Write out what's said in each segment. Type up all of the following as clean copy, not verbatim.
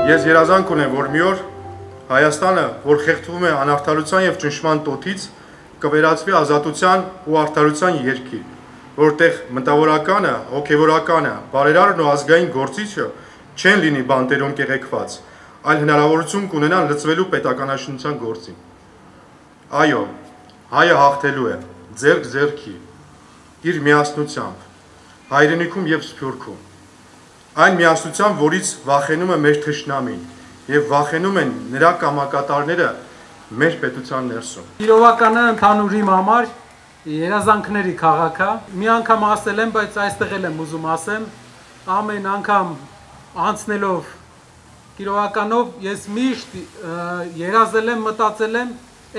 Ես երազանք ունեմ, որ մի օր Հայաստանը, որ խեղդվում է անարդարության եւ ճնշման տոթից, կվերածվի ազատության ու արդարության երկիր, որտեղ մտավորականը, հոգեվորականը, բարերարն ու ազգային գործիչը չեն լինի բանտերում կեղեքված, այլ հնարավորություն կունենան լծվելու պետականաշինության գործին։ Այո, հայը հաղթելու է, ձեռք ձեռքի, իր միասնությամբ, հայրենիքում եւ սփյուռքում։ Այն միասնությամբ, որից վախենում է մեր թշնամին եւ վախենում են նրա կամակատարները մեր պետության ներսում։ Իրովականը ընդհանուր իմ համար երազանքների քաղաք է։ Մի անգամ ասել եմ, բայց այստեղ էլ եմ ուզում ասեմ, ամեն անգամ անցնելով Իրովականով ես միշտ երազել եմ, մտածել եմ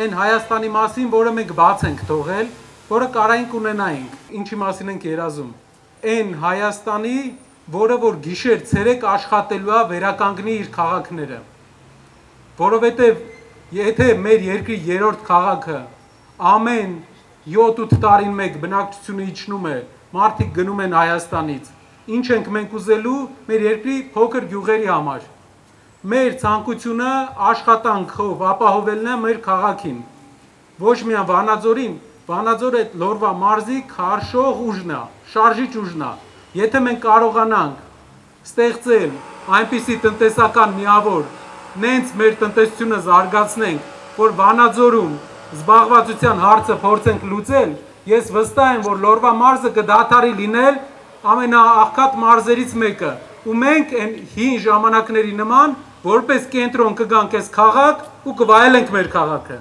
այն Հայաստանի մասին, որը մենք բաց ենք թողել, որը կարայինք ունենայինք։ Ինչի մասին ենք երազում։ Այն Հայաստանի, որը որ գիշեր ցերեկ աշխատելու է վերականգնի իր քաղաքները։ Որովհետև եթե մեր երկրի երրորդ քաղաքը ամեն 7-8 տարին մեկ բնակչությունը իջնում է, մարդիկ գնում են Հայաստանից, ինչ ենք մենք ուզելու մեր երկրի փոքր գյուղերի համար։ Մեր ցանկությունը աշխատանքով ապահովելն է մեր քաղաքին։ Ոչ միայն Վանաձորին, Վանաձորը Լորվա մարզի քարշող ուժն է, շարժիչ ուժն է։ Եթե մենք կարողանանք ստեղծել այնպիսի տնտեսական միավոր, նենց մեր տնտեսությունը զարգացնենք, որ Վանաձորում զբաղվածության հարցը փորձենք լուծել, ես վստահ եմ, որ Լորվա մարզը կդադարի լինել ամենաաղքատ մարզերից մեկը, ու մենք այն հին ժամանակների նման որպես կենտրոն կգանք այս քաղաք ու կվայելենք մեր քաղաքը։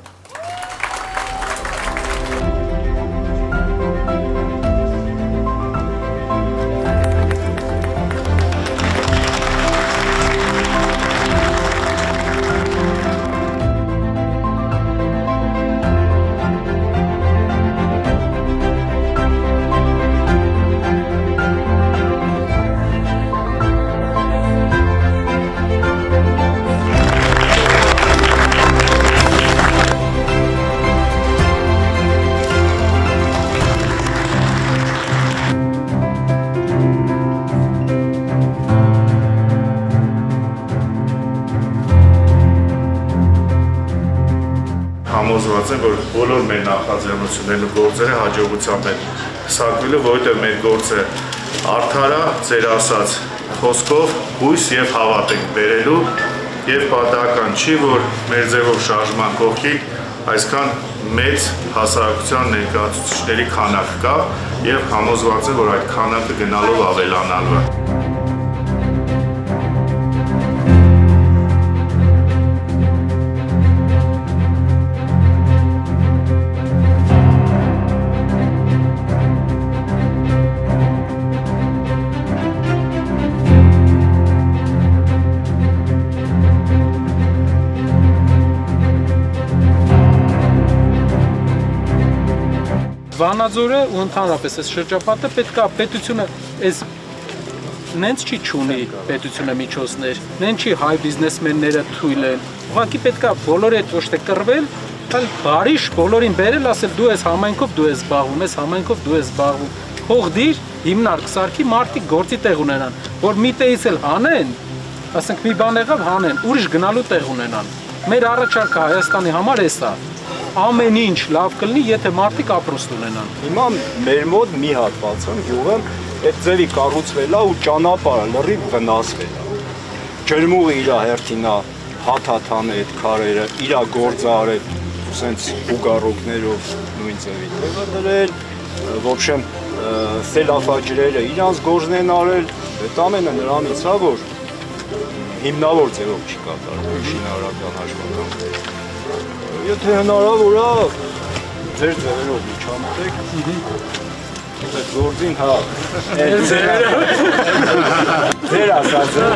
Համոզված եմ, որ բոլոր մեր նախաձեռնություններն ու գործերը հաջողությամբ են սակվելու, որովհետև մեր գործը արդար է, ձեր ասած խոսքով հույս եւ հավատ ենք բերելու եւ պատահական չի, որ մեր ձևով շարժման կողքին այսքան մեծ հասարակության ներկայացուցիչների քանակ կա եւ համոզված եմ, որ այդ քանակը գնալով ավելանալու է։ Վանաձորը ու ընդհանրապես այս շրջապատը պետք է պետությունը այս նենց չի չունի պետությունը միջոցներ, նենց չի հայ բիզնեսմենները թույլ են, ուղղակի պետք է բոլորի հետ ոչ թե կռվել, այլ բարիշ բոլորին բերել, ասել դու ես համայնքով դու ես զբաղվում, ես համայնքով դու ես զբաղվում, փող դիր, հիմնարկ սարքի մարդիկ գործի տեղ ունենան, որ մի տեից էլ հանեն, ասենք մի բան եղավ հանեն, ուրիշ գնալու տեղ ունենան։ Մեր առաջարկը Հայաստանի համար էս է։ Ամեն ինչ լավ կլինի, եթե մարդիկ ապրոստ ունենան։ Հիմա մեր մոտ մի հատվածում գյուղը այդ ձևի կառուցվել է ու ճանապարհը լրիվ վնասվել է։ Ջրմուղը իր հերթին է հաթաթան է այդ քարերը, իր գործարը սենց ուգառոկներով նույն ձևի տեղը դրել, ոբշեմ սելաֆաջրերը իրանց գործն են արել, այդ ամենը նրանից է, որ հիմնավոր ձևով չի կատարվում շինարարական աշխատանքները։ Եթե հնարավոր է, ձեր ձևերով միջամտեք, այդ գործին հա, ձեր ասածը